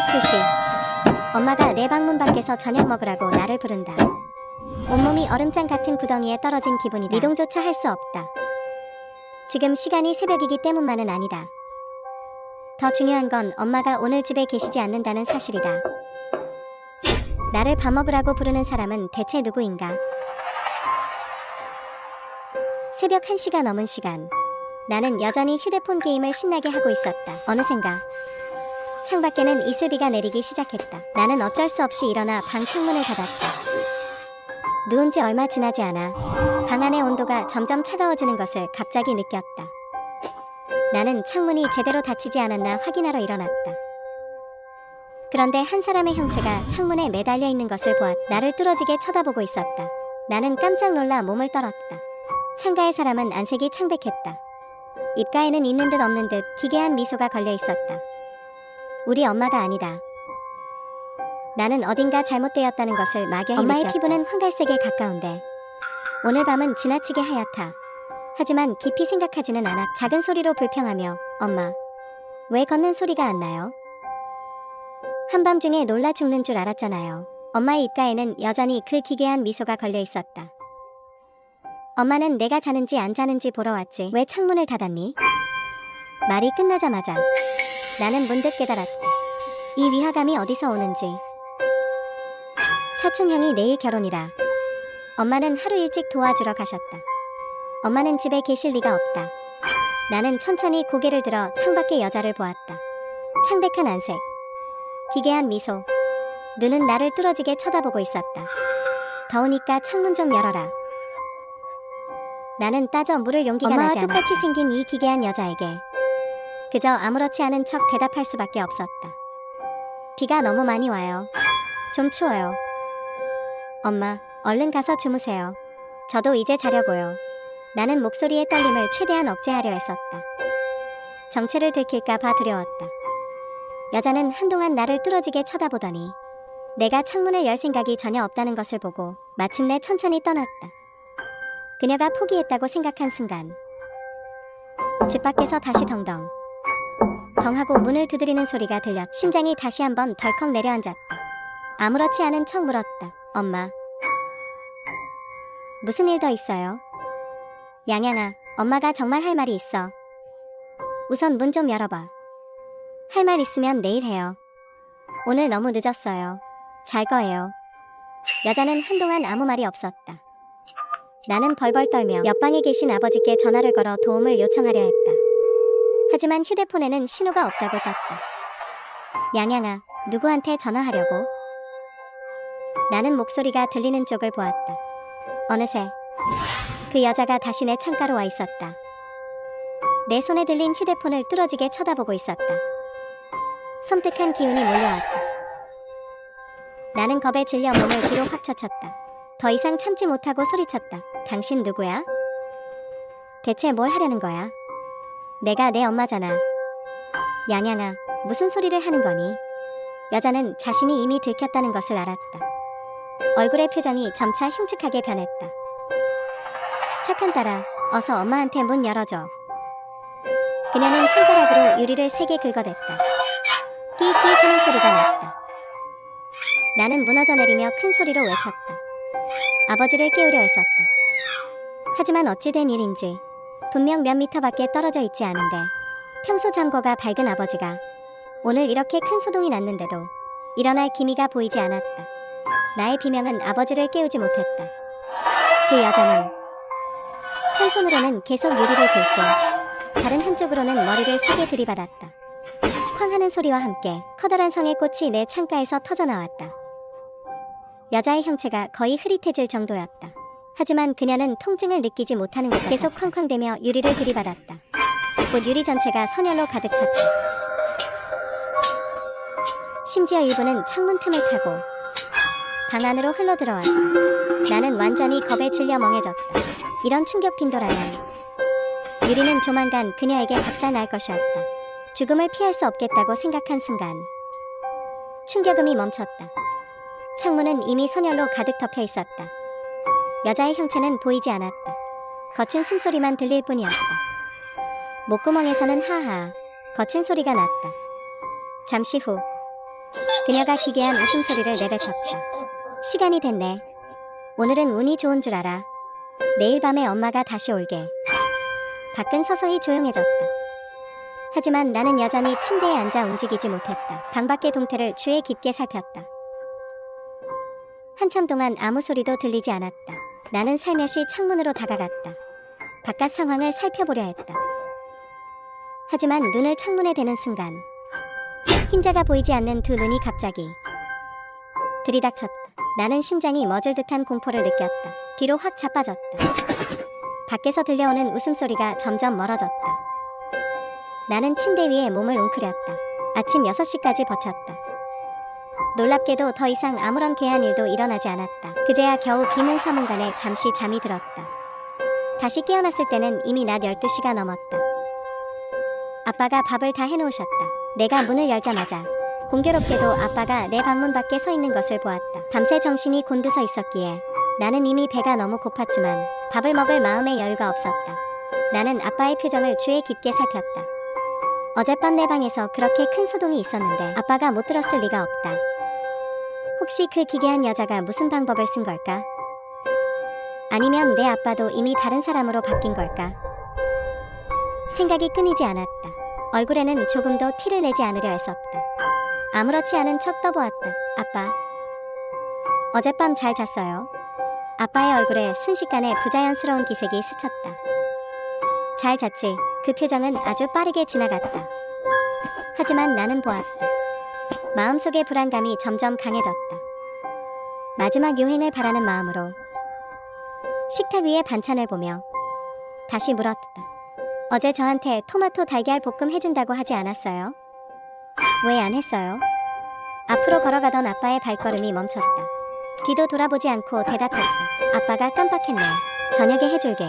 2시. 엄마가 내 방문 밖에서 저녁 먹으라고 나를 부른다. 온몸이 얼음장 같은 구덩이에 떨어진 기분이다. 이동조차 할 수 없다. 지금 시간이 새벽이기 때문만은 아니다. 더 중요한 건 엄마가 오늘 집에 계시지 않는다는 사실이다. 나를 밥 먹으라고 부르는 사람은 대체 누구인가? 새벽 1시가 넘은 시간. 나는 여전히 휴대폰 게임을 신나게 하고 있었다. 어느샌가 창밖에는 이슬비가 내리기 시작했다. 나는 어쩔 수 없이 일어나 방 창문을 닫았다. 누운 지 얼마 지나지 않아 방 안의 온도가 점점 차가워지는 것을 갑자기 느꼈다. 나는 창문이 제대로 닫히지 않았나 확인하러 일어났다. 그런데 한 사람의 형체가 창문에 매달려 있는 것을 보았다. 나를 뚫어지게 쳐다보고 있었다. 나는 깜짝 놀라 몸을 떨었다. 창가의 사람은 안색이 창백했다. 입가에는 있는 듯 없는 듯 기괴한 미소가 걸려 있었다. 우리 엄마가 아니다. 나는 어딘가 잘못되었다는 것을 막연히 엄마의 느꼈다. 피부는 황갈색에 가까운데 오늘 밤은 지나치게 하얗다. 하지만 깊이 생각하지는 않아. 작은 소리로 불평하며 엄마, 왜 걷는 소리가 안 나요? 한밤중에 놀라 죽는 줄 알았잖아요. 엄마의 입가에는 여전히 그 기괴한 미소가 걸려 있었다. 엄마는 내가 자는지 안 자는지 보러 왔지. 왜 창문을 닫았니? 말이 끝나자마자 나는 문득 깨달았다. 이 위화감이 어디서 오는지. 사촌형이 내일 결혼이라 엄마는 하루 일찍 도와주러 가셨다. 엄마는 집에 계실 리가 없다. 나는 천천히 고개를 들어 창밖의 여자를 보았다. 창백한 안색, 기괴한 미소, 눈은 나를 뚫어지게 쳐다보고 있었다. 더우니까 창문 좀 열어라. 나는 따져 물을 용기가 나지 않아 엄마와 똑같이 생긴 이 기괴한 여자에게 그저 아무렇지 않은 척 대답할 수밖에 없었다. 비가 너무 많이 와요. 좀 추워요. 엄마, 얼른 가서 주무세요. 저도 이제 자려고요. 나는 목소리의 떨림을 최대한 억제하려 했었다. 정체를 들킬까 봐 두려웠다. 여자는 한동안 나를 뚫어지게 쳐다보더니 내가 창문을 열 생각이 전혀 없다는 것을 보고 마침내 천천히 떠났다. 그녀가 포기했다고 생각한 순간 집 밖에서 다시 덩덩 하고 문을 두드리는 소리가 들렸다. 심장이 다시 한번 덜컥 내려앉았다. 아무렇지 않은 척 물었다. 엄마, 무슨 일 더 있어요? 양양아, 엄마가 정말 할 말이 있어. 우선 문 좀 열어봐. 할 말 있으면 내일 해요. 오늘 너무 늦었어요. 잘 거예요. 여자는 한동안 아무 말이 없었다. 나는 벌벌 떨며 옆방에 계신 아버지께 전화를 걸어 도움을 요청하려 했다. 하지만 휴대폰에는 신호가 없다고 떴다. 양양아, 누구한테 전화하려고? 나는 목소리가 들리는 쪽을 보았다. 어느새 그 여자가 다시 내 창가로 와 있었다. 내 손에 들린 휴대폰을 뚫어지게 쳐다보고 있었다. 섬뜩한 기운이 몰려왔다. 나는 겁에 질려 몸을 뒤로 확 젖혔다. 더 이상 참지 못하고 소리쳤다. 당신 누구야? 대체 뭘 하려는 거야? 내가 내 엄마잖아. 양양아, 무슨 소리를 하는 거니? 여자는 자신이 이미 들켰다는 것을 알았다. 얼굴의 표정이 점차 흉측하게 변했다. 착한 딸아, 어서 엄마한테 문 열어줘. 그녀는 손가락으로 유리를 세게 긁어댔다. 끼익 하는 소리가 났다. 나는 무너져 내리며 큰 소리로 외쳤다. 아버지를 깨우려 했었다. 하지만 어찌 된 일인지 분명 몇 미터밖에 떨어져 있지 않은데 평소 잠궈가 밝은 아버지가 오늘 이렇게 큰 소동이 났는데도 일어날 기미가 보이지 않았다. 나의 비명은 아버지를 깨우지 못했다. 그 여자는 한 손으로는 계속 유리를 긁고 다른 한쪽으로는 머리를 세게 들이받았다. 쾅 하는 소리와 함께 커다란 성의 꽃이 내 창가에서 터져나왔다. 여자의 형체가 거의 흐릿해질 정도였다. 하지만 그녀는 통증을 느끼지 못하는 것 계속 쾅쾅대며 유리를 들이받았다. 곧 유리 전체가 선혈로 가득 찼다. 심지어 일부는 창문 틈을 타고 방 안으로 흘러들어왔다. 나는 완전히 겁에 질려 멍해졌다. 이런 충격 빈도라면 유리는 조만간 그녀에게 박살날 것이었다. 죽음을 피할 수 없겠다고 생각한 순간 충격음이 멈췄다. 창문은 이미 선혈로 가득 덮여 있었다. 여자의 형체는 보이지 않았다. 거친 숨소리만 들릴 뿐이었다. 목구멍에서는 하하 거친 소리가 났다. 잠시 후 그녀가 기괴한 웃음소리를 내뱉었다. 시간이 됐네. 오늘은 운이 좋은 줄 알아. 내일 밤에 엄마가 다시 올게. 밖은 서서히 조용해졌다. 하지만 나는 여전히 침대에 앉아 움직이지 못했다. 방 밖의 동태를 주의 깊게 살폈다. 한참 동안 아무 소리도 들리지 않았다. 나는 살며시 창문으로 다가갔다. 바깥 상황을 살펴보려 했다. 하지만 눈을 창문에 대는 순간 흰자가 보이지 않는 두 눈이 갑자기 들이닥쳤다. 나는 심장이 멎을 듯한 공포를 느꼈다. 뒤로 확 자빠졌다. 밖에서 들려오는 웃음소리가 점점 멀어졌다. 나는 침대 위에 몸을 웅크렸다. 아침 6시까지 버텼다. 놀랍게도 더 이상 아무런 괴한 일도 일어나지 않았다. 그제야 겨우 비몽사몽간에 잠시 잠이 들었다. 다시 깨어났을 때는 이미 낮 12시가 넘었다. 아빠가 밥을 다 해놓으셨다. 내가 문을 열자마자 공교롭게도 아빠가 내 방문 밖에 서 있는 것을 보았다. 밤새 정신이 곤두서 있었기에 나는 이미 배가 너무 고팠지만 밥을 먹을 마음의 여유가 없었다. 나는 아빠의 표정을 주의 깊게 살폈다. 어젯밤 내 방에서 그렇게 큰 소동이 있었는데 아빠가 못 들었을 리가 없다. 혹시 그 기괴한 여자가 무슨 방법을 쓴 걸까? 아니면 내 아빠도 이미 다른 사람으로 바뀐 걸까? 생각이 끊이지 않았다. 얼굴에는 조금도 티를 내지 않으려 했었다. 아무렇지 않은 척 떠보았다. 아빠, 어젯밤 잘 잤어요? 아빠의 얼굴에 순식간에 부자연스러운 기색이 스쳤다. 잘 잤지. 그 표정은 아주 빠르게 지나갔다. 하지만 나는 보았다. 마음속의 불안감이 점점 강해졌다. 마지막 요행을 바라는 마음으로 식탁 위에 반찬을 보며 다시 물었다. 어제 저한테 토마토 달걀 볶음 해준다고 하지 않았어요? 왜 안 했어요? 앞으로 걸어가던 아빠의 발걸음이 멈췄다. 뒤도 돌아보지 않고 대답했다. 아빠가 깜빡했네. 저녁에 해줄게.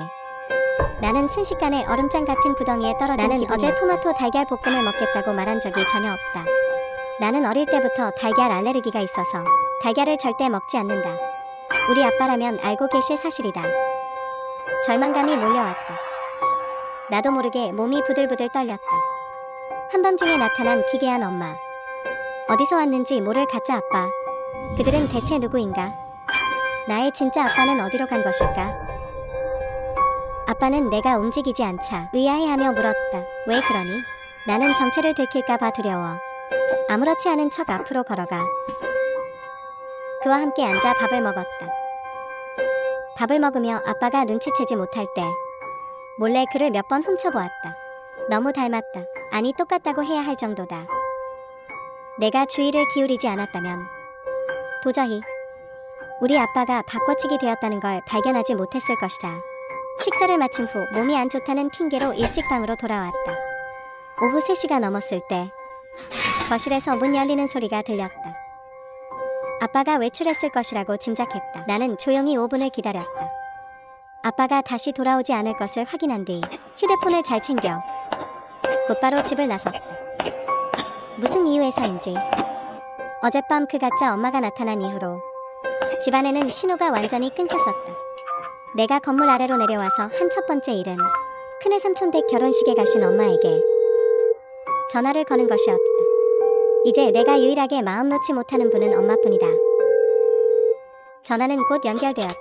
나는 순식간에 얼음장 같은 구덩이에 떨어진 기분이었다. 어제 토마토 달걀 볶음을 먹겠다고 말한 적이 전혀 없다. 나는 어릴 때부터 달걀 알레르기가 있어서 달걀을 절대 먹지 않는다. 우리 아빠라면 알고 계실 사실이다. 절망감이 몰려왔다. 나도 모르게 몸이 부들부들 떨렸다. 한밤중에 나타난 기괴한 엄마. 어디서 왔는지 모를 가짜 아빠. 그들은 대체 누구인가? 나의 진짜 아빠는 어디로 간 것일까? 아빠는 내가 움직이지 않자 의아해하며 물었다. 왜 그러니? 나는 정체를 들킬까봐 두려워. 아무렇지 않은 척 앞으로 걸어가 그와 함께 앉아 밥을 먹었다. 밥을 먹으며 아빠가 눈치채지 못할 때 몰래 그를 몇 번 훔쳐보았다. 너무 닮았다. 아니 똑같다고 해야 할 정도다. 내가 주의를 기울이지 않았다면 도저히 우리 아빠가 바꿔치기 되었다는 걸 발견하지 못했을 것이다. 식사를 마친 후 몸이 안 좋다는 핑계로 일찍 방으로 돌아왔다. 오후 3시가 넘었을 때 거실에서 문 열리는 소리가 들렸다. 아빠가 외출했을 것이라고 짐작했다. 나는 조용히 5분을 기다렸다. 아빠가 다시 돌아오지 않을 것을 확인한 뒤 휴대폰을 잘 챙겨 곧바로 집을 나섰다. 무슨 이유에서인지 어젯밤 그 가짜 엄마가 나타난 이후로 집안에는 신호가 완전히 끊겼었다. 내가 건물 아래로 내려와서 한 첫 번째 일은 큰애 삼촌 댁 결혼식에 가신 엄마에게 전화를 거는 것이었다. 이제 내가 유일하게 마음 놓지 못하는 분은 엄마뿐이다. 전화는 곧 연결되었다.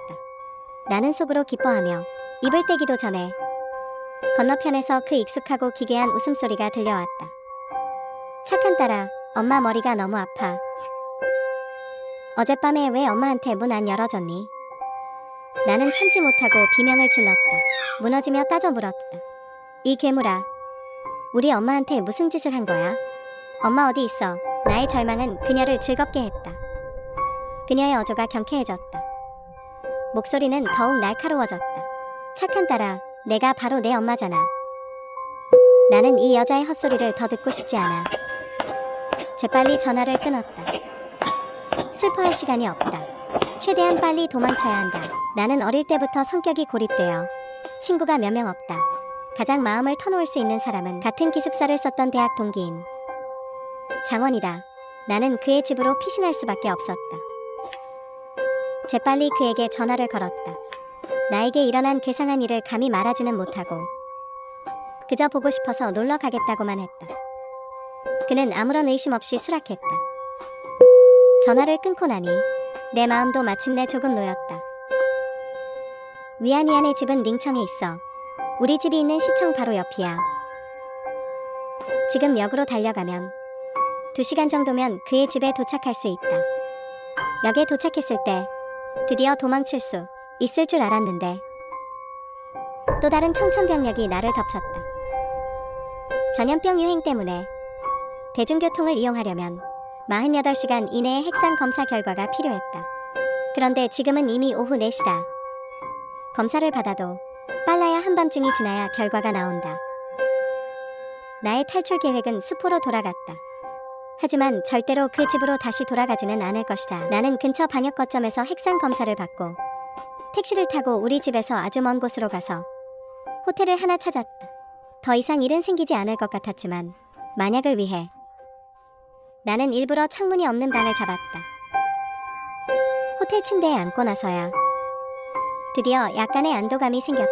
나는 속으로 기뻐하며 입을 떼기도 전에 건너편에서 그 익숙하고 기괴한 웃음소리가 들려왔다. 착한 딸아, 엄마 머리가 너무 아파. 어젯밤에 왜 엄마한테 문 안 열어줬니? 나는 참지 못하고 비명을 질렀다. 무너지며 따져 물었다. 이 괴물아, 우리 엄마한테 무슨 짓을 한 거야? 엄마 어디 있어? 나의 절망은 그녀를 즐겁게 했다. 그녀의 어조가 경쾌해졌다. 목소리는 더욱 날카로워졌다. 착한 딸아, 내가 바로 내 엄마잖아. 나는 이 여자의 헛소리를 더 듣고 싶지 않아. 재빨리 전화를 끊었다. 슬퍼할 시간이 없다. 최대한 빨리 도망쳐야 한다. 나는 어릴 때부터 성격이 고립되어 친구가 몇 명 없다. 가장 마음을 터놓을 수 있는 사람은 같은 기숙사를 썼던 대학 동기인 장원이다. 나는 그의 집으로 피신할 수밖에 없었다. 재빨리 그에게 전화를 걸었다. 나에게 일어난 괴상한 일을 감히 말하지는 못하고 그저 보고 싶어서 놀러 가겠다고만 했다. 그는 아무런 의심 없이 수락했다. 전화를 끊고 나니 내 마음도 마침내 조금 놓였다. 위안위안의 집은 링청에 있어. 우리 집이 있는 시청 바로 옆이야. 지금 역으로 달려가면 2시간 정도면 그의 집에 도착할 수 있다. 역에 도착했을 때 드디어 도망칠 수 있을 줄 알았는데 또 다른 청천벽력이 나를 덮쳤다. 전염병 유행 때문에 대중교통을 이용하려면 48시간 이내의 핵산 검사 결과가 필요했다. 그런데 지금은 이미 오후 4시라. 검사를 받아도 빨라야 한밤중이 지나야 결과가 나온다. 나의 탈출 계획은 수포로 돌아갔다. 하지만 절대로 그 집으로 다시 돌아가지는 않을 것이다. 나는 근처 방역 거점에서 핵산 검사를 받고 택시를 타고 우리 집에서 아주 먼 곳으로 가서 호텔을 하나 찾았다. 더 이상 일은 생기지 않을 것 같았지만 만약을 위해 나는 일부러 창문이 없는 방을 잡았다. 호텔 침대에 앉고 나서야 드디어 약간의 안도감이 생겼다.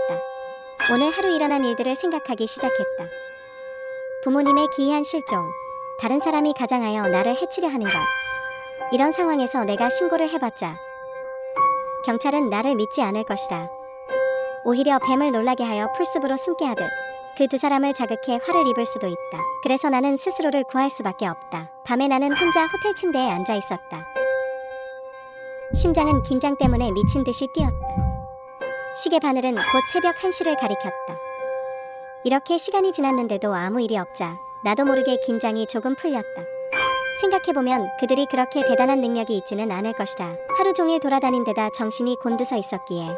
오늘 하루 일어난 일들을 생각하기 시작했다. 부모님의 기이한 실종, 다른 사람이 가장하여 나를 해치려 하는 것. 이런 상황에서 내가 신고를 해봤자 경찰은 나를 믿지 않을 것이다. 오히려 뱀을 놀라게 하여 풀숲으로 숨게 하듯 그 2사람을 자극해 화를 입을 수도 있다. 그래서 나는 스스로를 구할 수밖에 없다. 밤에 나는 혼자 호텔 침대에 앉아 있었다. 심장은 긴장 때문에 미친 듯이 뛰었다. 시계 바늘은 곧 새벽 1시를 가리켰다. 이렇게 시간이 지났는데도 아무 일이 없자 나도 모르게 긴장이 조금 풀렸다. 생각해보면 그들이 그렇게 대단한 능력이 있지는 않을 것이다. 하루 종일 돌아다닌 데다 정신이 곤두서 있었기에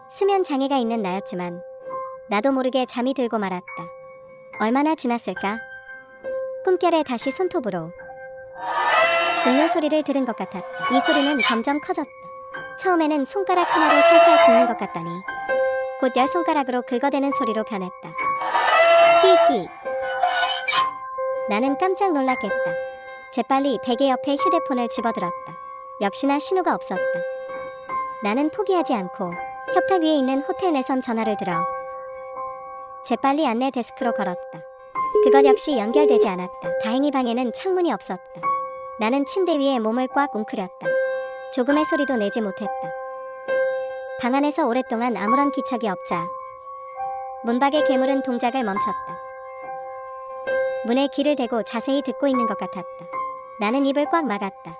수면 장애가 있는 나였지만 나도 모르게 잠이 들고 말았다. 얼마나 지났을까? 꿈결에 다시 손톱으로 긁는 소리를 들은 것 같았다. 이 소리는 점점 커졌다. 처음에는 손가락 하나를 살살 긁는 것 같더니 곧 10손가락으로 긁어대는 소리로 변했다. 끼끼. 나는 깜짝 놀랐겠다. 재빨리 베개 옆에 휴대폰을 집어들었다. 역시나 신호가 없었다. 나는 포기하지 않고 협탁 위에 있는 호텔 내선 전화를 들어 재빨리 안내 데스크로 걸었다. 그것 역시 연결되지 않았다. 다행히 방에는 창문이 없었다. 나는 침대 위에 몸을 꽉 웅크렸다. 조금의 소리도 내지 못했다. 방 안에서 오랫동안 아무런 기척이 없자 문밖의 괴물은 동작을 멈췄다. 문에 귀를 대고 자세히 듣고 있는 것 같았다. 나는 입을 꽉 막았다.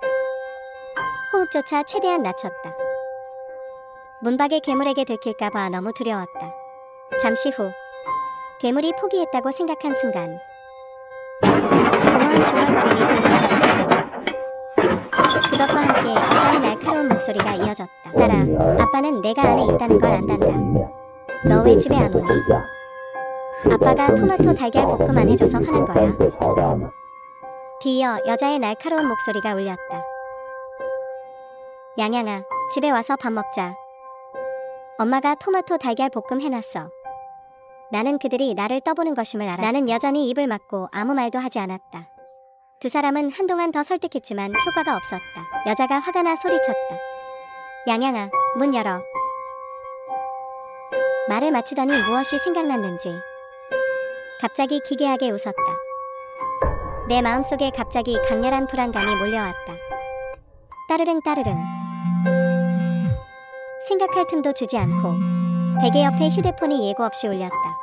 호흡조차 최대한 낮췄다. 문밖의 괴물에게 들킬까봐 너무 두려웠다. 잠시 후 괴물이 포기했다고 생각한 순간 공허한 중얼거림이 들려왔다. 그것과 함께 여자의 날카로운 목소리가 이어졌다. 딸아, 아빠는 내가 안에 있다는 걸 안단다. 너 왜 집에 안 오니? 아빠가 토마토 달걀 볶음 안 해줘서 화난 거야. 뒤이어 여자의 날카로운 목소리가 울렸다. 양양아, 집에 와서 밥 먹자. 엄마가 토마토 달걀 볶음 해놨어. 나는 그들이 나를 떠보는 것임을 알아. 나는 여전히 입을 막고 아무 말도 하지 않았다. 2사람은 한동안 더 설득했지만 효과가 없었다. 여자가 화가 나 소리쳤다. 양양아, 문 열어. 말을 마치더니 무엇이 생각났는지 갑자기 기괴하게 웃었다. 내 마음속에 갑자기 강렬한 불안감이 몰려왔다. 따르릉 따르릉. 생각할 틈도 주지 않고 베개 옆에 휴대폰이 예고 없이 울렸다.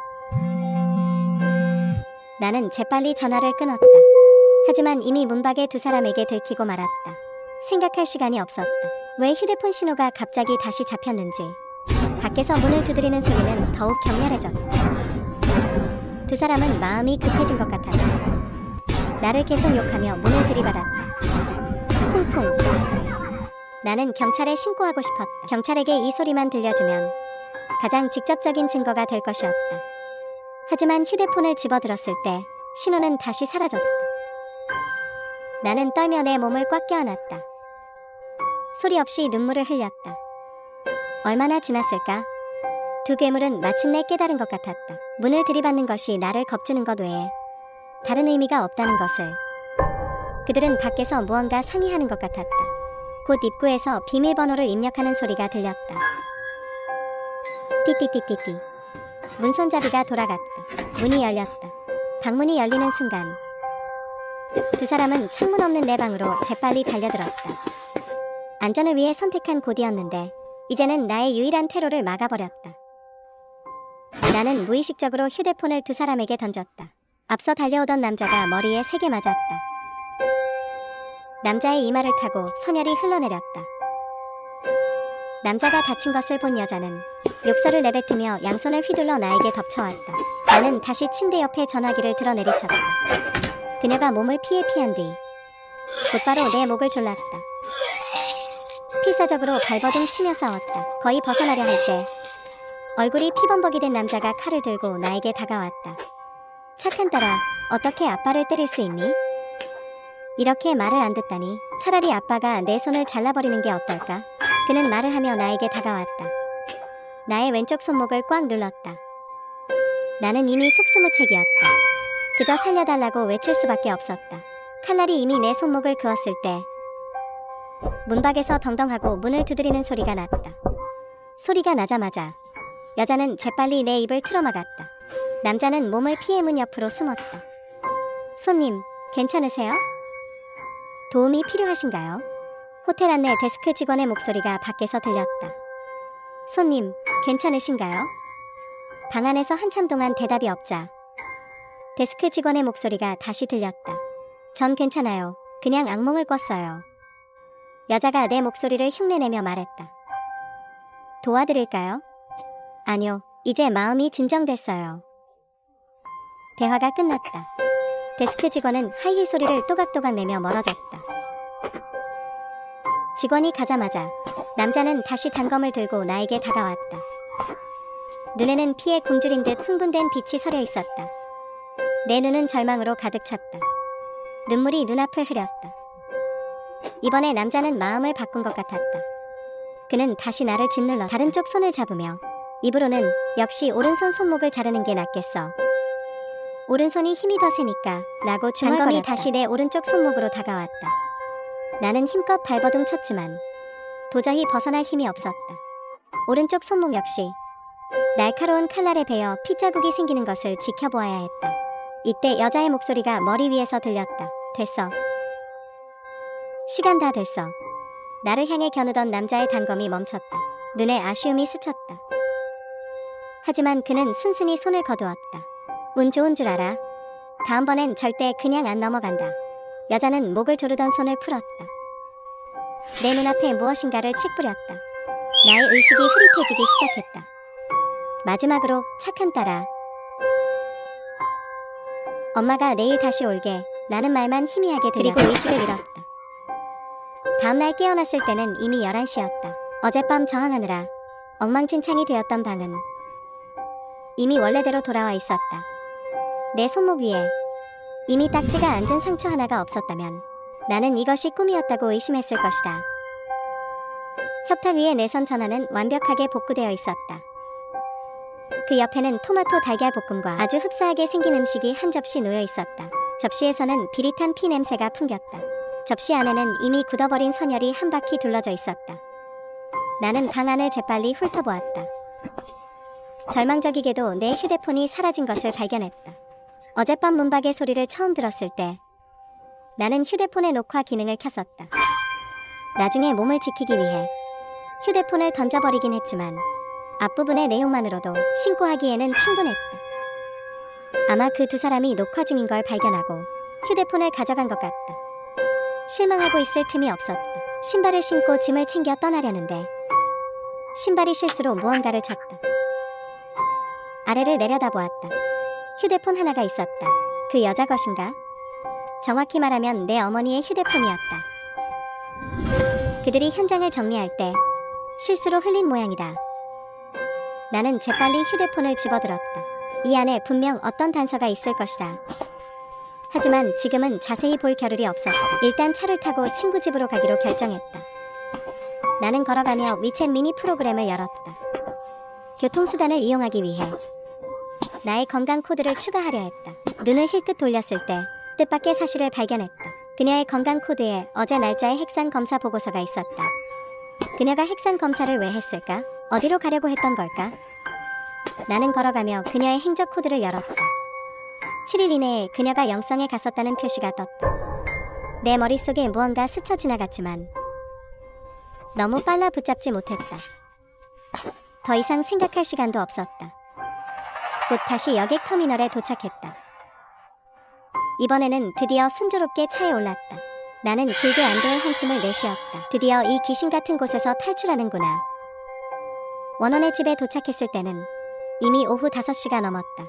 나는 재빨리 전화를 끊었다. 하지만 이미 문밖에 2사람에게 들키고 말았다. 생각할 시간이 없었다. 왜 휴대폰 신호가 갑자기 다시 잡혔는지 밖에서 문을 두드리는 소리는 더욱 격렬해졌다. 2사람은 마음이 급해진 것 같았다. 나를 계속 욕하며 문을 들이받았다. 쿵쿵. 나는 경찰에 신고하고 싶었다. 경찰에게 이 소리만 들려주면 가장 직접적인 증거가 될 것이었다. 하지만 휴대폰을 집어들었을 때 신호는 다시 사라졌다. 나는 떨며 내 몸을 꽉 껴안았다. 소리 없이 눈물을 흘렸다. 얼마나 지났을까? 2 괴물은 마침내 깨달은 것 같았다. 문을 들이받는 것이 나를 겁주는 것 외에 다른 의미가 없다는 것을. 그들은 밖에서 무언가 상의하는 것 같았다. 곧 입구에서 비밀번호를 입력하는 소리가 들렸다. 띠띠띠띠띠. 문 손잡이가 돌아갔다. 문이 열렸다. 방문이 열리는 순간 두 사람은 창문 없는 내 방으로 재빨리 달려들었다. 안전을 위해 선택한 곳이었는데 이제는 나의 유일한 퇴로를 막아버렸다. 나는 무의식적으로 휴대폰을 두 사람에게 던졌다. 앞서 달려오던 남자가 머리에 세게 맞았다. 남자의 이마를 타고 선혈이 흘러내렸다. 남자가 다친 것을 본 여자는 욕설을 내뱉으며 양손을 휘둘러 나에게 덮쳐왔다. 나는 다시 침대 옆에 전화기를 들어 내리쳤다. 그녀가 몸을 피한 뒤 곧바로 내 목을 졸랐다. 필사적으로 발버둥 치며 싸웠다. 거의 벗어나려 할 때 얼굴이 피범벅이 된 남자가 칼을 들고 나에게 다가왔다. 착한 딸아, 어떻게 아빠를 때릴 수 있니? 이렇게 말을 안 듣다니 차라리 아빠가 내 손을 잘라버리는 게 어떨까? 그는 말을 하며 나에게 다가왔다. 나의 왼쪽 손목을 꽉 눌렀다. 나는 이미 속수무책이었다. 그저 살려달라고 외칠 수밖에 없었다. 칼날이 이미 내 손목을 그었을 때 문밖에서 덩덩하고 문을 두드리는 소리가 났다. 소리가 나자마자 여자는 재빨리 내 입을 틀어막았다. 남자는 몸을 피해 문 옆으로 숨었다. 손님, 괜찮으세요? 도움이 필요하신가요? 호텔 안내 데스크 직원의 목소리가 밖에서 들렸다. 손님, 괜찮으신가요? 방 안에서 한참 동안 대답이 없자 데스크 직원의 목소리가 다시 들렸다. 전 괜찮아요. 그냥 악몽을 꿨어요. 여자가 내 목소리를 흉내내며 말했다. 도와드릴까요? 아니요, 이제 마음이 진정됐어요. 대화가 끝났다. 데스크 직원은 하이힐 소리를 또각또각 내며 멀어졌다. 직원이 가자마자 남자는 다시 단검을 들고 나에게 다가왔다. 눈에는 피에 굶주린 듯 흥분된 빛이 서려 있었다. 내 눈은 절망으로 가득 찼다. 눈물이 눈앞을 흐렸다. 이번에 남자는 마음을 바꾼 것 같았다. 그는 다시 나를 짓눌러 다른 쪽 손을 잡으며 입으로는 역시 오른손 손목을 자르는 게 낫겠어. 오른손이 힘이 더 세니까 라고 중얼거렸다. 단검이 다시 내 오른쪽 손목으로 다가왔다. 나는 힘껏 발버둥 쳤지만 도저히 벗어날 힘이 없었다. 오른쪽 손목 역시 날카로운 칼날에 베어 핏자국이 생기는 것을 지켜보아야 했다. 이때 여자의 목소리가 머리 위에서 들렸다. 됐어. 시간 다 됐어. 나를 향해 겨누던 남자의 단검이 멈췄다. 눈에 아쉬움이 스쳤다. 하지만 그는 순순히 손을 거두었다. 운 좋은 줄 알아. 다음번엔 절대 그냥 안 넘어간다. 여자는 목을 조르던 손을 풀었다. 내 눈앞에 무엇인가를 칡뿌렸다. 나의 의식이 흐릿해지기 시작했다. 마지막으로 착한 딸아. 엄마가 내일 다시 올게 라는 말만 희미하게 들렸다. 그리고 의식을 잃었다. 다음날 깨어났을 때는 이미 11시였다. 어젯밤 저항하느라 엉망진창이 되었던 방은 이미 원래대로 돌아와 있었다. 내 손목 위에 이미 딱지가 앉은 상처 하나가 없었다면 나는 이것이 꿈이었다고 의심했을 것이다. 협탁 위에 내선 전화는 완벽하게 복구되어 있었다. 그 옆에는 토마토 달걀 볶음과 아주 흡사하게 생긴 음식이 한 접시 놓여 있었다. 접시에서는 비릿한 피 냄새가 풍겼다. 접시 안에는 이미 굳어버린 선혈이 한 바퀴 둘러져 있었다. 나는 방 안을 재빨리 훑어보았다. 절망적이게도 내 휴대폰이 사라진 것을 발견했다. 어젯밤 문박의 소리를 처음 들었을 때 나는 휴대폰의 녹화 기능을 켰었다. 나중에 몸을 지키기 위해 휴대폰을 던져버리긴 했지만 앞부분의 내용만으로도 신고하기에는 충분했다. 아마 그 두 사람이 녹화 중인 걸 발견하고 휴대폰을 가져간 것 같다. 실망하고 있을 틈이 없었다. 신발을 신고 짐을 챙겨 떠나려는데 신발이 실수로 무언가를 찾다. 아래를 내려다보았다. 휴대폰 하나가 있었다. 그 여자 것인가? 정확히 말하면 내 어머니의 휴대폰이었다. 그들이 현장을 정리할 때 실수로 흘린 모양이다. 나는 재빨리 휴대폰을 집어들었다. 이 안에 분명 어떤 단서가 있을 것이다. 하지만 지금은 자세히 볼 겨를이 없었다. 일단 차를 타고 친구 집으로 가기로 결정했다. 나는 걸어가며 위챗 미니 프로그램을 열었다. 교통수단을 이용하기 위해 나의 건강 코드를 추가하려 했다. 눈을 힐끗 돌렸을 때 뜻밖의 사실을 발견했다. 그녀의 건강 코드에 어제 날짜의 핵산 검사 보고서가 있었다. 그녀가 핵산 검사를 왜 했을까? 어디로 가려고 했던 걸까? 나는 걸어가며 그녀의 행적 코드를 열었다. 7일 이내에 그녀가 영성에 갔었다는 표시가 떴다. 내 머릿속에 무언가 스쳐 지나갔지만 너무 빨라 붙잡지 못했다. 더 이상 생각할 시간도 없었다. 곧 다시 여객 터미널에 도착했다. 이번에는 드디어 순조롭게 차에 올랐다. 나는 길게 안도의 한숨을 내쉬었다. 드디어 이 귀신 같은 곳에서 탈출하는구나. 원원의 집에 도착했을 때는 이미 오후 5시가 넘었다.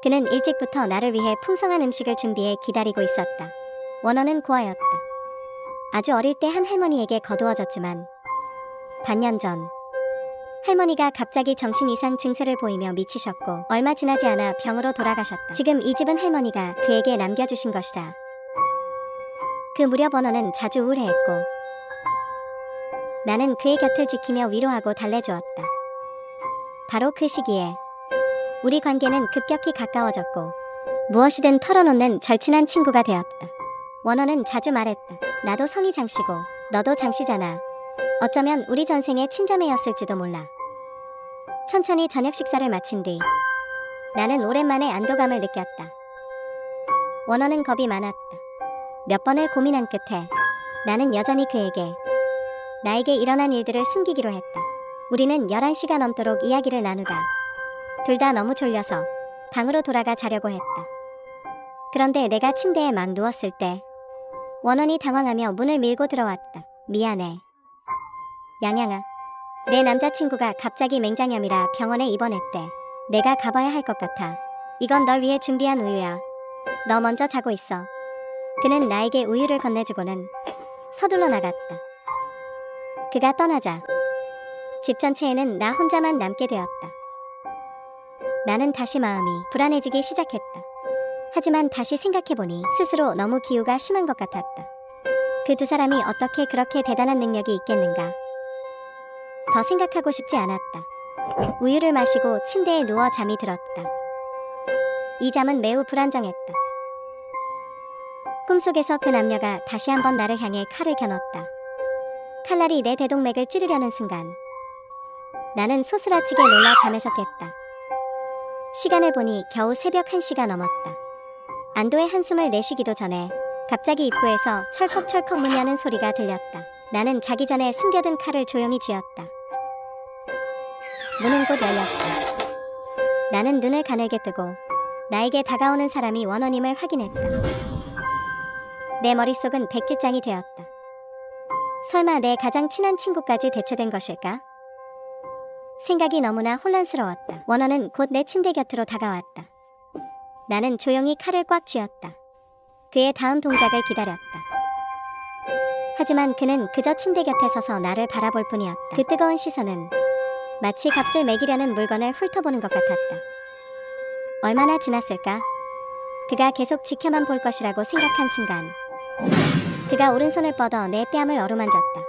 그는 일찍부터 나를 위해 풍성한 음식을 준비해 기다리고 있었다. 원원은 고아였다. 아주 어릴 때 한 할머니에게 거두어졌지만 반년 전 할머니가 갑자기 정신 이상 증세를 보이며 미치셨고 얼마 지나지 않아 병으로 돌아가셨다. 지금 이 집은 할머니가 그에게 남겨주신 것이다. 그 무렵 원원은 자주 우울해했고 나는 그의 곁을 지키며 위로하고 달래주었다. 바로 그 시기에 우리 관계는 급격히 가까워졌고 무엇이든 털어놓는 절친한 친구가 되었다. 원원은 자주 말했다. 나도 성이 장씨고 너도 장씨잖아. 어쩌면 우리 전생의 친자매였을지도 몰라. 천천히 저녁 식사를 마친 뒤 나는 오랜만에 안도감을 느꼈다. 원원은 겁이 많았다. 몇 번을 고민한 끝에 나는 여전히 그에게 나에게 일어난 일들을 숨기기로 했다. 우리는 11시가 넘도록 이야기를 나누다 둘 다 너무 졸려서 방으로 돌아가 자려고 했다. 그런데 내가 침대에 막 누웠을 때 원원이 당황하며 문을 밀고 들어왔다. 미안해. 양양아, 내 남자친구가 갑자기 맹장염이라 병원에 입원했대. 내가 가봐야 할 것 같아. 이건 널 위해 준비한 우유야. 너 먼저 자고 있어. 그는 나에게 우유를 건네주고는 서둘러 나갔다. 그가 떠나자 집 전체에는 나 혼자만 남게 되었다. 나는 다시 마음이 불안해지기 시작했다. 하지만 다시 생각해보니 스스로 너무 기우가 심한 것 같았다. 그 두 사람이 어떻게 그렇게 대단한 능력이 있겠는가. 더 생각하고 싶지 않았다. 우유를 마시고 침대에 누워 잠이 들었다. 이 잠은 매우 불안정했다. 꿈속에서 그 남녀가 다시 한번 나를 향해 칼을 겨눴다. 칼날이 내 대동맥을 찌르려는 순간 나는 소스라치게 놀라 잠에서 깼다. 시간을 보니 겨우 새벽 1시가 넘었다. 안도의 한숨을 내쉬기도 전에 갑자기 입구에서 철컥철컥 문 여는 소리가 들렸다. 나는 자기 전에 숨겨둔 칼을 조용히 쥐었다. 문은 곧 열렸다. 나는 눈을 가늘게 뜨고 나에게 다가오는 사람이 원원임을 확인했다. 내 머릿속은 백지장이 되었다. 설마 내 가장 친한 친구까지 대체된 것일까? 생각이 너무나 혼란스러웠다. 원원은 곧 내 침대 곁으로 다가왔다. 나는 조용히 칼을 꽉 쥐었다. 그의 다음 동작을 기다렸다. 하지만 그는 그저 침대 곁에 서서 나를 바라볼 뿐이었다. 그 뜨거운 시선은 마치 값을 매기려는 물건을 훑어보는 것 같았다. 얼마나 지났을까? 그가 계속 지켜만 볼 것이라고 생각한 순간 그가 오른손을 뻗어 내 뺨을 어루만졌다.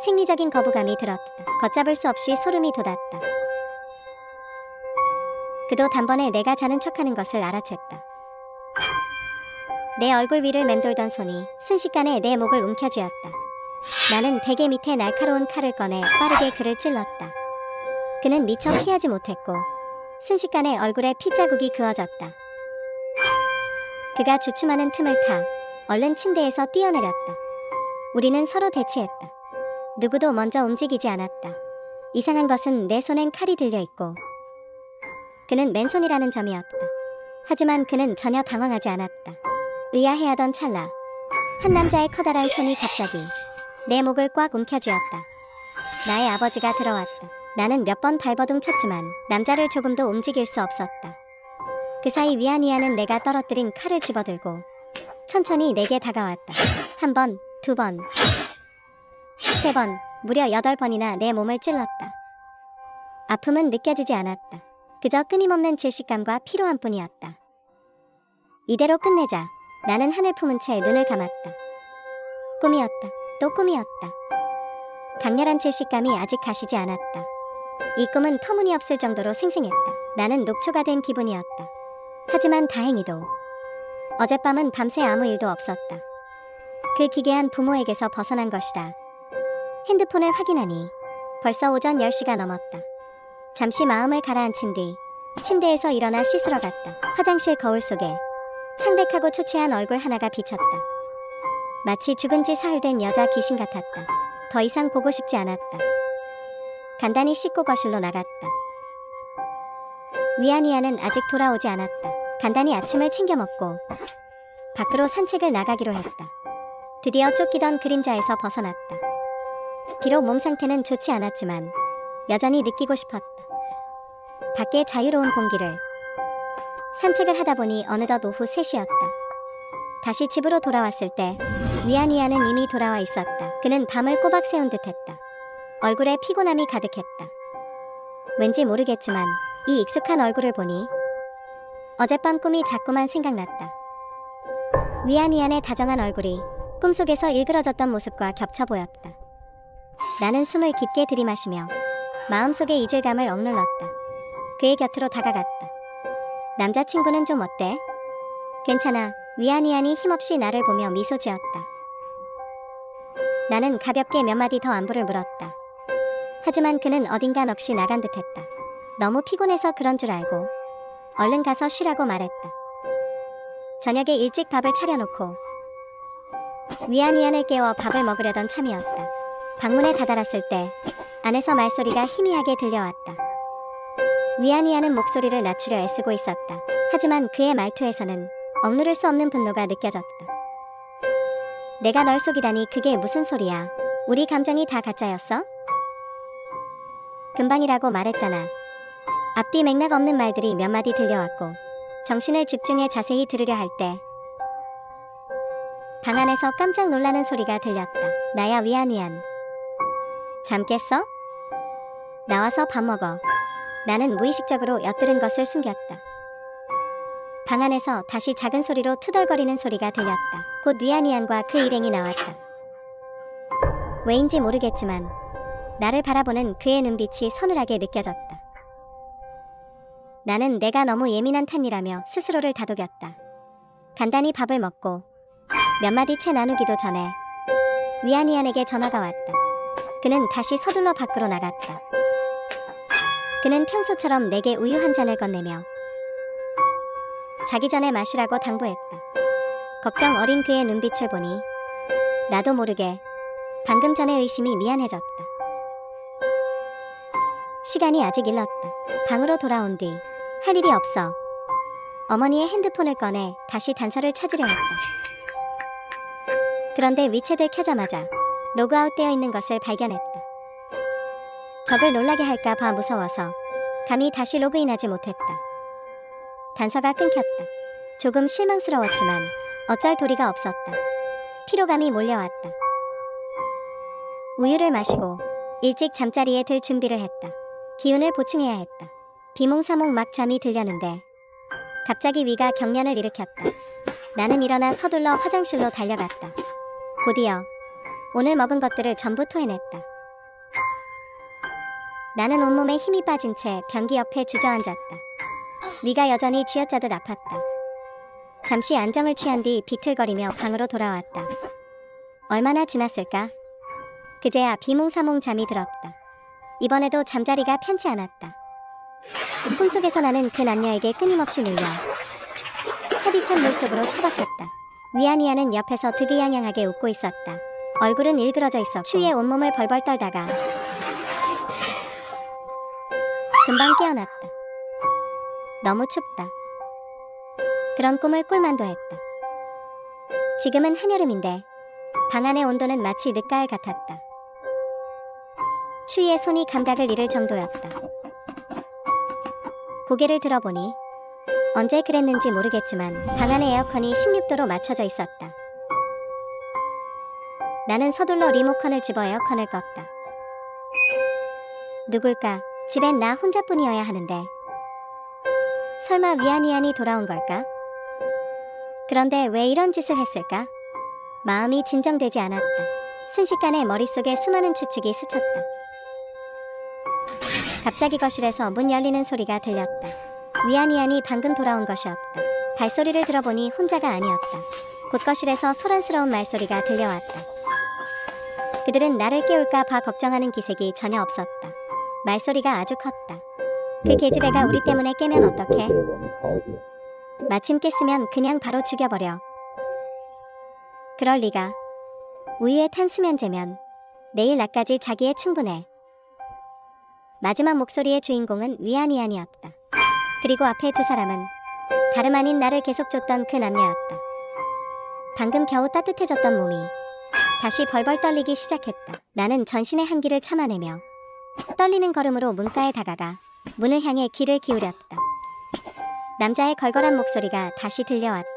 생리적인 거부감이 들었다. 걷잡을 수 없이 소름이 돋았다. 그도 단번에 내가 자는 척하는 것을 알아챘다. 내 얼굴 위를 맴돌던 손이 순식간에 내 목을 움켜쥐었다. 나는 베개 밑에 날카로운 칼을 꺼내 빠르게 그를 찔렀다. 그는 미처 피하지 못했고 순식간에 얼굴에 핏자국이 그어졌다. 그가 주춤하는 틈을 타 얼른 침대에서 뛰어내렸다. 우리는 서로 대치했다. 누구도 먼저 움직이지 않았다. 이상한 것은 내 손엔 칼이 들려있고 그는 맨손이라는 점이었다. 하지만 그는 전혀 당황하지 않았다. 의아해하던 찰나 한 남자의 커다란 손이 갑자기 내 목을 꽉 움켜쥐었다. 나의 아버지가 들어왔다. 나는 몇 번 발버둥 쳤지만 남자를 조금도 움직일 수 없었다. 그 사이 위안위안은 내가 떨어뜨린 칼을 집어들고 천천히 내게 다가왔다. 한 번, 두 번, 세 번, 무려 8번이나 내 몸을 찔렀다. 아픔은 느껴지지 않았다. 그저 끊임없는 질식감과 피로함 뿐이었다. 이대로 끝내자. 나는 한을 품은 채 눈을 감았다. 꿈이었다. 또 꿈이었다. 강렬한 질식감이 아직 가시지 않았다. 이 꿈은 터무니없을 정도로 생생했다. 나는 녹초가 된 기분이었다. 하지만 다행히도 어젯밤은 밤새 아무 일도 없었다. 그 기괴한 부모에게서 벗어난 것이다. 핸드폰을 확인하니 벌써 오전 10시가 넘었다. 잠시 마음을 가라앉힌 뒤 침대에서 일어나 씻으러 갔다. 화장실 거울 속에 창백하고 초췌한 얼굴 하나가 비쳤다. 마치 죽은 지 사흘 된 여자 귀신 같았다. 더 이상 보고 싶지 않았다. 간단히 씻고 거실로 나갔다. 위안이야는 아직 돌아오지 않았다. 간단히 아침을 챙겨 먹고 밖으로 산책을 나가기로 했다. 드디어 쫓기던 그림자에서 벗어났다. 비록 몸 상태는 좋지 않았지만 여전히 느끼고 싶었다. 밖의 자유로운 공기를. 산책을 하다 보니 어느덧 오후 3시였다. 다시 집으로 돌아왔을 때 위안이야는 이미 돌아와 있었다. 그는 밤을 꼬박 새운 듯했다. 얼굴에 피곤함이 가득했다. 왠지 모르겠지만 이 익숙한 얼굴을 보니 어젯밤 꿈이 자꾸만 생각났다. 위안이야의 다정한 얼굴이 꿈속에서 일그러졌던 모습과 겹쳐 보였다. 나는 숨을 깊게 들이마시며 마음속의 이질감을 억눌렀다. 그의 곁으로 다가갔다. 남자친구는 좀 어때? 괜찮아. 위안이야니 힘없이 나를 보며 미소 지었다. 나는 가볍게 몇 마디 더 안부를 물었다. 하지만 그는 어딘가 넋이 나간 듯했다. 너무 피곤해서 그런 줄 알고 얼른 가서 쉬라고 말했다. 저녁에 일찍 밥을 차려놓고 위안이야를 깨워 밥을 먹으려던 참이었다. 방문에 다다랐을 때 안에서 말소리가 희미하게 들려왔다. 위안이야는 목소리를 낮추려 애쓰고 있었다. 하지만 그의 말투에서는 억누를 수 없는 분노가 느껴졌다. 내가 널 속이다니 그게 무슨 소리야? 우리 감정이 다 가짜였어? 금방이라고 말했잖아. 앞뒤 맥락 없는 말들이 몇 마디 들려왔고 정신을 집중해 자세히 들으려 할 때 방 안에서 깜짝 놀라는 소리가 들렸다. 나야 위안. 잠 깼어? 나와서 밥 먹어. 나는 무의식적으로 엿들은 것을 숨겼다. 방 안에서 다시 작은 소리로 투덜거리는 소리가 들렸다. 곧 위안과 그 일행이 나왔다. 왜인지 모르겠지만 나를 바라보는 그의 눈빛이 서늘하게 느껴졌다. 나는 내가 너무 예민한 탓이라며 스스로를 다독였다. 간단히 밥을 먹고 몇 마디 채 나누기도 전에 위안에게 전화가 왔다. 그는 다시 서둘러 밖으로 나갔다. 그는 평소처럼 내게 우유 한 잔을 건네며 자기 전에 마시라고 당부했다. 걱정 어린 그의 눈빛을 보니 나도 모르게 방금 전의 의심이 미안해졌다. 시간이 아직 일렀다. 방으로 돌아온 뒤 할 일이 없어 어머니의 핸드폰을 꺼내 다시 단서를 찾으려 했다. 그런데 위챗을 켜자마자 로그아웃 되어 있는 것을 발견했다. 적을 놀라게 할까 봐 무서워서 감히 다시 로그인하지 못했다. 단서가 끊겼다. 조금 실망스러웠지만 어쩔 도리가 없었다. 피로감이 몰려왔다. 우유를 마시고 일찍 잠자리에 들 준비를 했다. 기운을 보충해야 했다. 비몽사몽 막 잠이 들려는데 갑자기 위가 경련을 일으켰다. 나는 일어나 서둘러 화장실로 달려갔다. 곧이어 오늘 먹은 것들을 전부 토해냈다. 나는 온몸에 힘이 빠진 채 변기 옆에 주저앉았다. 위가 여전히 쥐어짜듯 아팠다. 잠시 안정을 취한 뒤 비틀거리며 방으로 돌아왔다. 얼마나 지났을까? 그제야 비몽사몽 잠이 들었다. 이번에도 잠자리가 편치 않았다. 꿈속에서 나는 그 남녀에게 끊임없이 눌려 차디찬 물속으로 처박혔다. 위안이야는 옆에서 득의양양하게 웃고 있었다. 얼굴은 일그러져 있었고 추위에 온몸을 벌벌 떨다가 금방 깨어났다. 너무 춥다. 그런 꿈을 꿀만도 했다. 지금은 한여름인데 방 안의 온도는 마치 늦가을 같았다. 추위에 손이 감각을 잃을 정도였다. 고개를 들어보니 언제 그랬는지 모르겠지만 방 안의 에어컨이 16도로 맞춰져 있었다. 나는 서둘러 리모컨을 집어 에어컨을 껐다. 누굴까? 집엔 나 혼자뿐이어야 하는데 설마 위안이 돌아온 걸까? 그런데 왜 이런 짓을 했을까? 마음이 진정되지 않았다. 순식간에 머릿속에 수많은 추측이 스쳤다. 갑자기 거실에서 문 열리는 소리가 들렸다. 위안이 방금 돌아온 것이었다. 발소리를 들어보니 혼자가 아니었다. 곧 거실에서 소란스러운 말소리가 들려왔다. 그들은 나를 깨울까 봐 걱정하는 기색이 전혀 없었다. 말소리가 아주 컸다. 그 계집애가 우리 때문에 깨면 어떡해? 마침 깼으면 그냥 바로 죽여버려. 그럴 리가. 우유에 탄 수면제면 내일 낮까지 자기에 충분해. 마지막 목소리의 주인공은 위안이었다. 그리고 앞에 두 사람은 다름 아닌 나를 계속 쫓던 그 남녀였다. 방금 겨우 따뜻해졌던 몸이 다시 벌벌 떨리기 시작했다. 나는 전신의 한기를 참아내며 떨리는 걸음으로 문가에 다가가 문을 향해 귀를 기울였다. 남자의 걸걸한 목소리가 다시 들려왔다.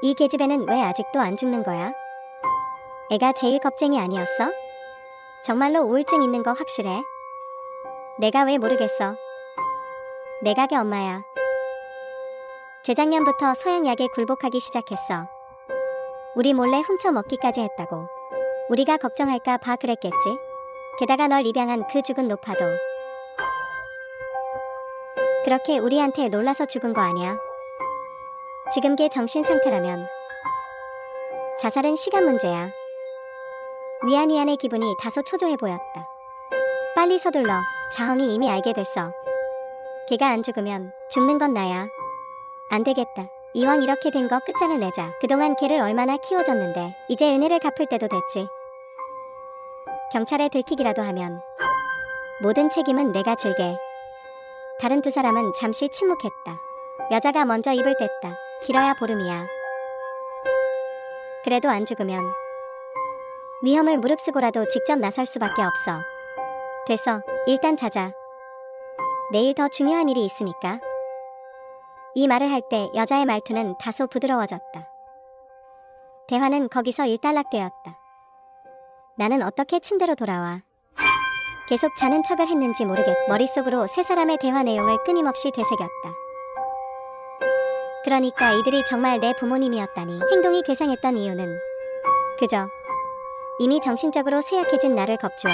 이 계집애는 왜 아직도 안 죽는 거야? 애가 제일 겁쟁이 아니었어? 정말로 우울증 있는 거 확실해? 내가 왜 모르겠어? 내가 걔 엄마야. 재작년부터 서양약에 굴복하기 시작했어. 우리 몰래 훔쳐 먹기까지 했다고. 우리가 걱정할까 봐 그랬겠지? 게다가 널 입양한 그 죽은 노파도 그렇게 우리한테 놀라서 죽은 거 아니야? 지금 걔 정신 상태라면 자살은 시간 문제야. 위안의 기분이 다소 초조해 보였다. 빨리 서둘러. 자홍이 이미 알게 됐어. 걔가 안 죽으면 죽는 건 나야. 안 되겠다. 이왕 이렇게 된 거 끝장을 내자. 그동안 걔를 얼마나 키워줬는데 이제 은혜를 갚을 때도 됐지. 경찰에 들키기라도 하면 모든 책임은 내가 질게. 다른 두 사람은 잠시 침묵했다. 여자가 먼저 입을 뗐다. 길어야 보름이야. 그래도 안 죽으면 위험을 무릅쓰고라도 직접 나설 수밖에 없어. 됐어. 일단 자자. 내일 더 중요한 일이 있으니까. 이 말을 할 때 여자의 말투는 다소 부드러워졌다. 대화는 거기서 일단락되었다. 나는 어떻게 침대로 돌아와 계속 자는 척을 했는지 모르겠다. 머릿속으로 세 사람의 대화 내용을 끊임없이 되새겼다. 그러니까 이들이 정말 내 부모님이었다니. 행동이 괴상했던 이유는 그저 이미 정신적으로 쇠약해진 나를 겁주어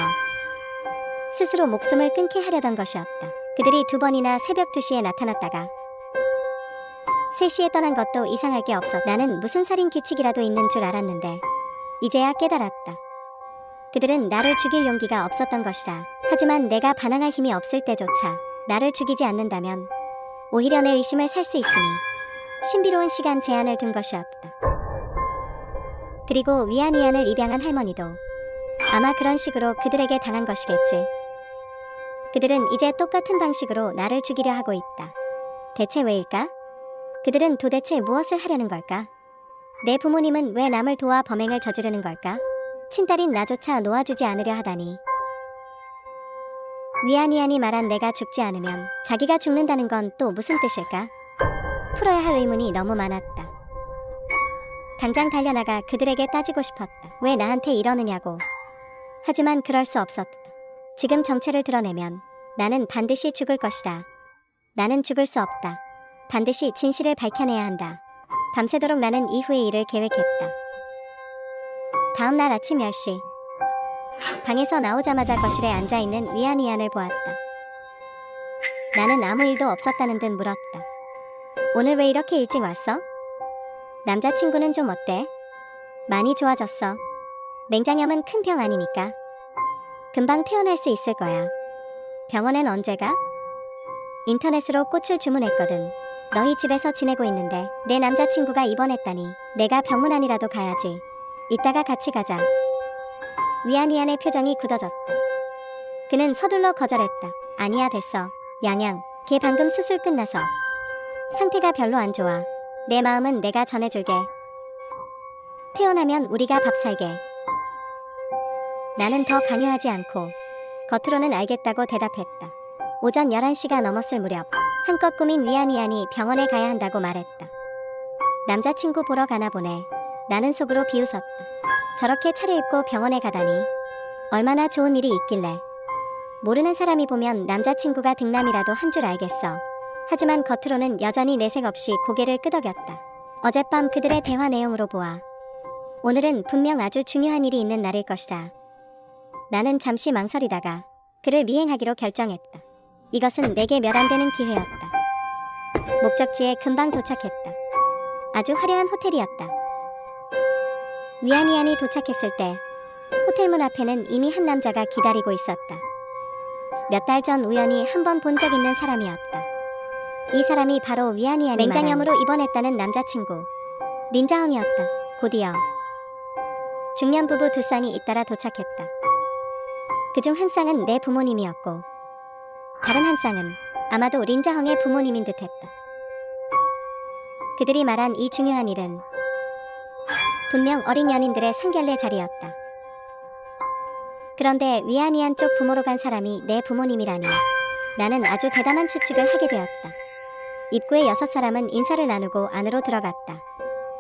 스스로 목숨을 끊게 하려던 것이었다. 그들이 두 번이나 새벽 2시에 나타났다가 3시에 떠난 것도 이상할 게 없었. 나는 무슨 살인 규칙이라도 있는 줄 알았는데 이제야 깨달았다. 그들은 나를 죽일 용기가 없었던 것이라. 하지만 내가 반항할 힘이 없을 때조차 나를 죽이지 않는다면 오히려 내 의심을 살 수 있으니 신비로운 시간 제한을 둔 것이었다. 그리고 위안을 입양한 할머니도 아마 그런 식으로 그들에게 당한 것이겠지. 그들은 이제 똑같은 방식으로 나를 죽이려 하고 있다. 대체 왜일까? 그들은 도대체 무엇을 하려는 걸까? 내 부모님은 왜 남을 도와 범행을 저지르는 걸까? 친딸인 나조차 놓아주지 않으려 하다니. 위안이 말한 내가 죽지 않으면 자기가 죽는다는 건 또 무슨 뜻일까? 풀어야 할 의문이 너무 많았다. 당장 달려나가 그들에게 따지고 싶었다. 왜 나한테 이러느냐고. 하지만 그럴 수 없었다. 지금 정체를 드러내면 나는 반드시 죽을 것이다. 나는 죽을 수 없다. 반드시 진실을 밝혀내야 한다. 밤새도록 나는 이후의 일을 계획했다. 다음 날 아침 10시 방에서 나오자마자 거실에 앉아있는 위안을 보았다. 나는 아무 일도 없었다는 듯 물었다. 오늘 왜 이렇게 일찍 왔어? 남자친구는 좀 어때? 많이 좋아졌어. 맹장염은 큰 병 아니니까 금방 퇴원할 수 있을 거야. 병원엔 언제 가? 인터넷으로 꽃을 주문했거든. 너희 집에서 지내고 있는데 내 남자친구가 입원했다니 내가 병문안이라도 가야지. 이따가 같이 가자. 위안의 표정이 굳어졌다. 그는 서둘러 거절했다. 아니야 됐어. 양양, 걔 방금 수술 끝나서 상태가 별로 안 좋아. 내 마음은 내가 전해줄게. 퇴원하면 우리가 밥 살게. 나는 더 강요하지 않고 겉으로는 알겠다고 대답했다. 오전 11시가 넘었을 무렵 한껏 꾸민 위안이 병원에 가야 한다고 말했다. 남자친구 보러 가나 보네. 나는 속으로 비웃었다. 저렇게 차려입고 병원에 가다니 얼마나 좋은 일이 있길래. 모르는 사람이 보면 남자친구가 등남이라도 한 줄 알겠어. 하지만 겉으로는 여전히 내색 없이 고개를 끄덕였다. 어젯밤 그들의 대화 내용으로 보아 오늘은 분명 아주 중요한 일이 있는 날일 것이다. 나는 잠시 망설이다가 그를 미행하기로 결정했다. 이것은 내게 몇 안 되는 기회였다. 목적지에 금방 도착했다. 아주 화려한 호텔이었다. 위안이 도착했을 때 호텔 문 앞에는 이미 한 남자가 기다리고 있었다. 몇 달 전 우연히 한 번 본 적 있는 사람이었다. 이 사람이 바로 위안위안이 맹장염으로 입원했다는 남자친구 린자헝이었다. 곧이어 중년 부부 두 쌍이 잇따라 도착했다. 그중 한 쌍은 내 부모님이었고 다른 한 쌍은 아마도 린자헝의 부모님인 듯했다. 그들이 말한 이 중요한 일은 분명 어린 연인들의 상견례 자리였다. 그런데 위안위안 쪽 부모로 간 사람이 내 부모님이라니 나는 아주 대담한 추측을 하게 되었다. 입구에 6사람은 인사를 나누고 안으로 들어갔다.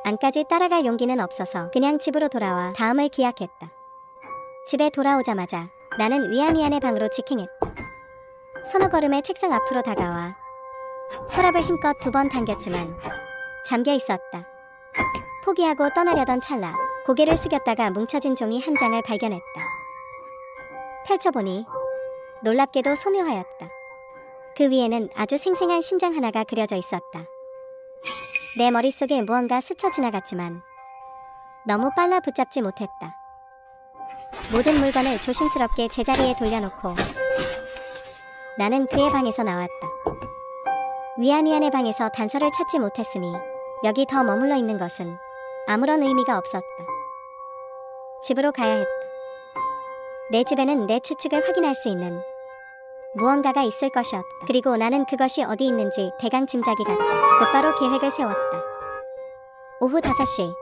안까지 따라갈 용기는 없어서 그냥 집으로 돌아와 다음을 기약했다. 집에 돌아오자마자 나는 위안위안의 방으로 직행했다. 서너 걸음의 책상 앞으로 다가와 서랍을 힘껏 2번 당겼지만 잠겨 있었다. 포기하고 떠나려던 찰나 고개를 숙였다가 뭉쳐진 종이 한 장을 발견했다. 펼쳐보니 놀랍게도 소묘하였다. 그 위에는 아주 생생한 심장 하나가 그려져 있었다. 내 머릿속에 무언가 스쳐 지나갔지만 너무 빨라 붙잡지 못했다. 모든 물건을 조심스럽게 제자리에 돌려놓고 나는 그의 방에서 나왔다. 위안위안의 방에서 단서를 찾지 못했으니 여기 더 머물러 있는 것은 아무런 의미가 없었다. 집으로 가야 했다. 내 집에는 내 추측을 확인할 수 있는 무언가가 있을 것이었다. 그리고 나는 그것이 어디 있는지 대강 짐작이 갔다. 곧바로 계획을 세웠다. 오후 5시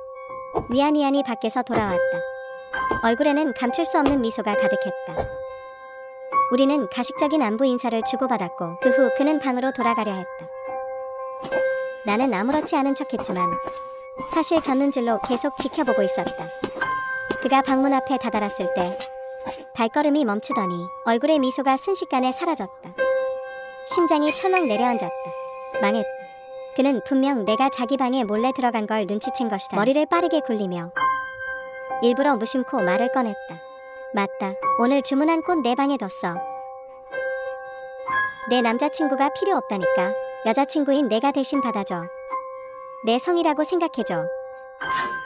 위안위안이 밖에서 돌아왔다. 얼굴에는 감출 수 없는 미소가 가득했다. 우리는 가식적인 안부 인사를 주고받았고 그 후 그는 방으로 돌아가려 했다. 나는 아무렇지 않은 척했지만 사실 곁눈질로 계속 지켜보고 있었다. 그가 방문 앞에 다다랐을 때 발걸음이 멈추더니 얼굴의 미소가 순식간에 사라졌다. 심장이 철렁 내려앉았다. 망했다. 그는 분명 내가 자기 방에 몰래 들어간 걸 눈치챈 것이다. 머리를 빠르게 굴리며 일부러 무심코 말을 꺼냈다. 맞다. 오늘 주문한 꽃 내 방에 뒀어. 내 남자친구가 필요 없다니까. 여자친구인 내가 대신 받아줘. 내 성이라고 생각해줘.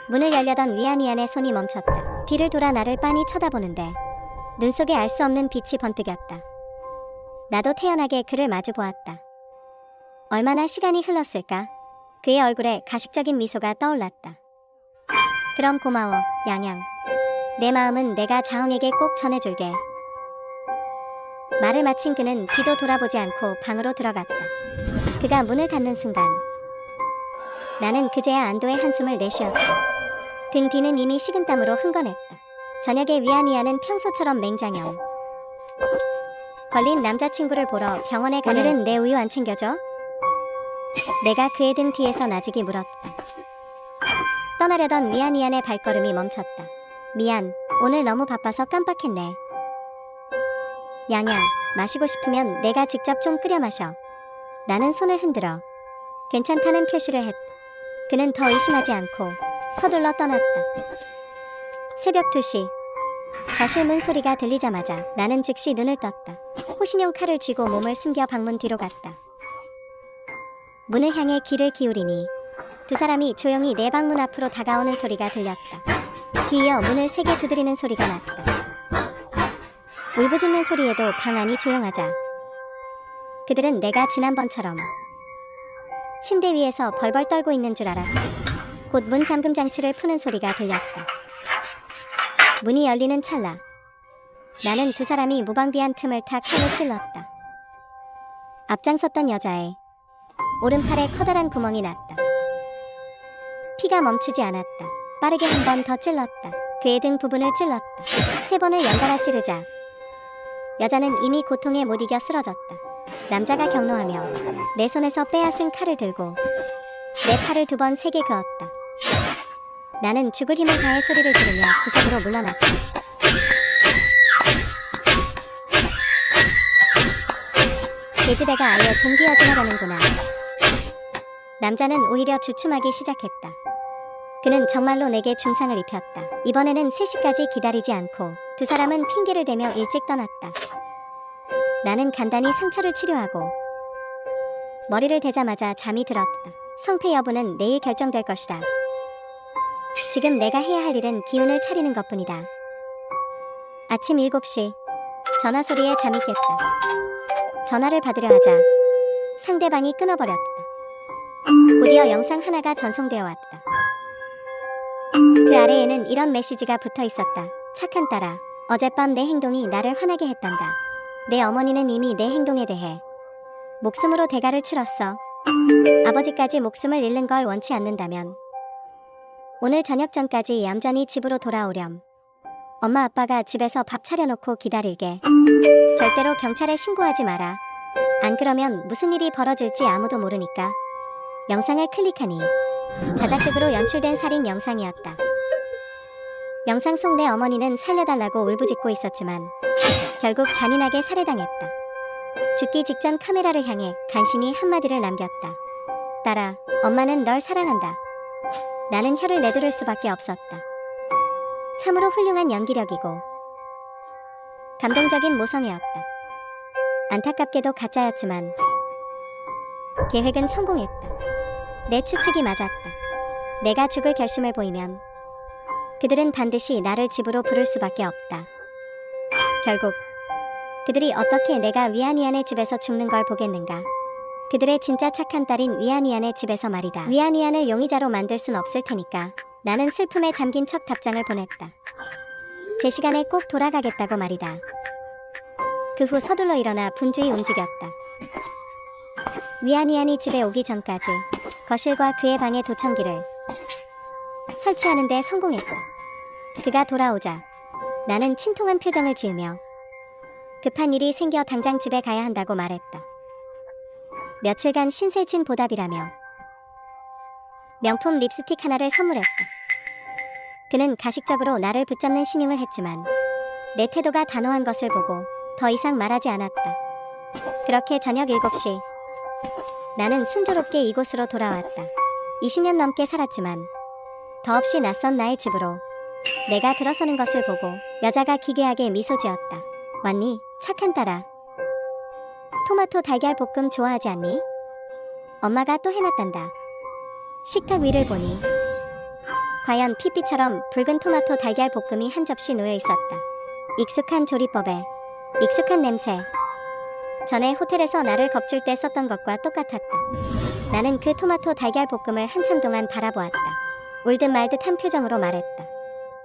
문을 열려던 위안위안의 손이 멈췄다. 뒤를 돌아 나를 빤히 쳐다보는데 눈 속에 알 수 없는 빛이 번뜩였다. 나도 태연하게 그를 마주 보았다. 얼마나 시간이 흘렀을까? 그의 얼굴에 가식적인 미소가 떠올랐다. 그럼 고마워, 양양. 내 마음은 내가 자홍에게 꼭 전해줄게. 말을 마친 그는 뒤도 돌아보지 않고 방으로 들어갔다. 그가 문을 닫는 순간 나는 그제야 안도의 한숨을 내쉬었다. 등 뒤는 이미 식은땀으로 흥건했다. 저녁에 위안위안은 평소처럼 맹장염 걸린 남자친구를 보러 병원에 가려. 오늘은 내 우유 안 챙겨줘? 내가 그의 등 뒤에서 나직이 물었다. 떠나려던 위안위안의 발걸음이 멈췄다. 미안, 오늘 너무 바빠서 깜빡했네. 양양, 마시고 싶으면 내가 직접 좀 끓여 마셔. 나는 손을 흔들어 괜찮다는 표시를 했다. 그는 더 의심하지 않고 서둘러 떠났다. 새벽 2시 거실 문 소리가 들리자마자 나는 즉시 눈을 떴다. 호신용 칼을 쥐고 몸을 숨겨 방문 뒤로 갔다. 문을 향해 귀를 기울이니 두 사람이 조용히 내 방문 앞으로 다가오는 소리가 들렸다. 뒤이어 문을 세게 두드리는 소리가 났다. 울부짖는 소리에도 방 안이 조용하자 그들은 내가 지난번처럼 침대 위에서 벌벌 떨고 있는 줄 알았다. 곧 문 잠금 장치를 푸는 소리가 들렸다. 문이 열리는 찰나 나는 두 사람이 무방비한 틈을 타 칼을 찔렀다. 앞장섰던 여자의 오른팔에 커다란 구멍이 났다. 피가 멈추지 않았다. 빠르게 한 번 더 찔렀다. 그의 등 부분을 찔렀다. 3번을 연달아 찌르자 여자는 이미 고통에 못 이겨 쓰러졌다. 남자가 경로하며 내 손에서 빼앗은 칼을 들고 내 팔을 2번 세게 그었다. 나는 죽을 힘을 다해 소리를 지르며 구석으로 물러났다. 계집애가 아예 동기어진하려는구나. 남자는 오히려 주춤하기 시작했다. 그는 정말로 내게 중상을 입혔다. 이번에는 3시까지 기다리지 않고 두 사람은 핑계를 대며 일찍 떠났다. 나는 간단히 상처를 치료하고 머리를 대자마자 잠이 들었다. 성패 여부는 내일 결정될 것이다. 지금 내가 해야 할 일은 기운을 차리는 것뿐이다. 아침 7시 전화 소리에 잠이 깼다. 전화를 받으려 하자 상대방이 끊어버렸다. 곧이어 영상 하나가 전송되어 왔다. 그 아래에는 이런 메시지가 붙어 있었다. 착한 딸아, 어젯밤 내 행동이 나를 화나게 했단다. 내 어머니는 이미 내 행동에 대해 목숨으로 대가를 치렀어. 아버지까지 목숨을 잃는 걸 원치 않는다면 오늘 저녁 전까지 얌전히 집으로 돌아오렴. 엄마 아빠가 집에서 밥 차려놓고 기다릴게. 절대로 경찰에 신고하지 마라. 안 그러면 무슨 일이 벌어질지 아무도 모르니까. 영상을 클릭하니 자작극으로 연출된 살인 영상이었다. 영상 속 내 어머니는 살려달라고 울부짖고 있었지만 결국 잔인하게 살해당했다. 죽기 직전 카메라를 향해 간신히 한마디를 남겼다. 딸아, 엄마는 널 사랑한다. 나는 혀를 내두를 수밖에 없었다. 참으로 훌륭한 연기력이고 감동적인 모성애였다. 안타깝게도 가짜였지만 계획은 성공했다. 내 추측이 맞았다. 내가 죽을 결심을 보이면 그들은 반드시 나를 집으로 부를 수밖에 없다. 결국 그들이 어떻게 내가 위안위안의 집에서 죽는 걸 보겠는가. 그들의 진짜 착한 딸인 위안위안의 집에서 말이다. 위안위안을 용의자로 만들 순 없을 테니까 나는 슬픔에 잠긴 척 답장을 보냈다. 제 시간에 꼭 돌아가겠다고 말이다. 그 후 서둘러 일어나 분주히 움직였다. 위안위안이 집에 오기 전까지 거실과 그의 방에 도청기를 설치하는 데 성공했다. 그가 돌아오자 나는 침통한 표정을 지으며 급한 일이 생겨 당장 집에 가야 한다고 말했다. 며칠간 신세진 보답이라며 명품 립스틱 하나를 선물했다. 그는 가식적으로 나를 붙잡는 신용을 했지만 내 태도가 단호한 것을 보고 더 이상 말하지 않았다. 그렇게 저녁 7시 나는 순조롭게 이곳으로 돌아왔다. 20년 넘게 살았지만 더없이 낯선 나의 집으로 내가 들어서는 것을 보고 여자가 기괴하게 미소 지었다. 왔니? 착한 딸아. 토마토 달걀 볶음 좋아하지 않니? 엄마가 또 해놨단다. 식탁 위를 보니 과연 피피처럼 붉은 토마토 달걀 볶음이 한 접시 놓여 있었다. 익숙한 조리법에 익숙한 냄새. 전에 호텔에서 나를 겁줄 때 썼던 것과 똑같았다. 나는 그 토마토 달걀 볶음을 한참 동안 바라보았다. 울듯 말듯 한 표정으로 말했다.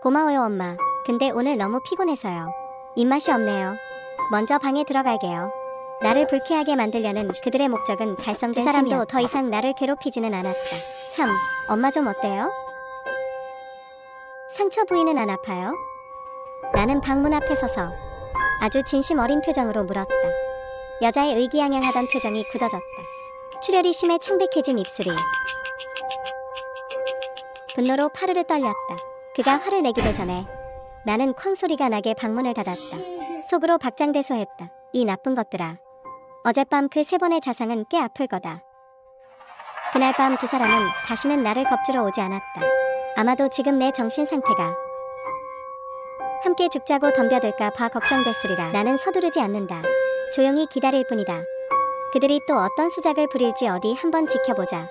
고마워요 엄마. 근데 오늘 너무 피곤해서요. 입맛이 없네요. 먼저 방에 들어갈게요. 나를 불쾌하게 만들려는 그들의 목적은 달성된 그 사람도 더 이상 나를 괴롭히지는 않았다. 참, 엄마 좀 어때요? 상처 부위는 안 아파요? 나는 방문 앞에 서서 아주 진심 어린 표정으로 물었다. 여자의 의기양양하던 표정이 굳어졌다. 출혈이 심해 창백해진 입술이 분노로 파르르 떨렸다. 그가 화를 내기도 전에 나는 쾅 소리가 나게 방문을 닫았다. 속으로 박장대소했다. 이 나쁜 것들아. 어젯밤 그 3번의 자상은 꽤 아플 거다. 그날 밤 두 사람은 다시는 나를 겁주러 오지 않았다. 아마도 지금 내 정신 상태가 함께 죽자고 덤벼들까 봐 걱정됐으리라. 나는 서두르지 않는다. 조용히 기다릴 뿐이다. 그들이 또 어떤 수작을 부릴지 어디 한번 지켜보자.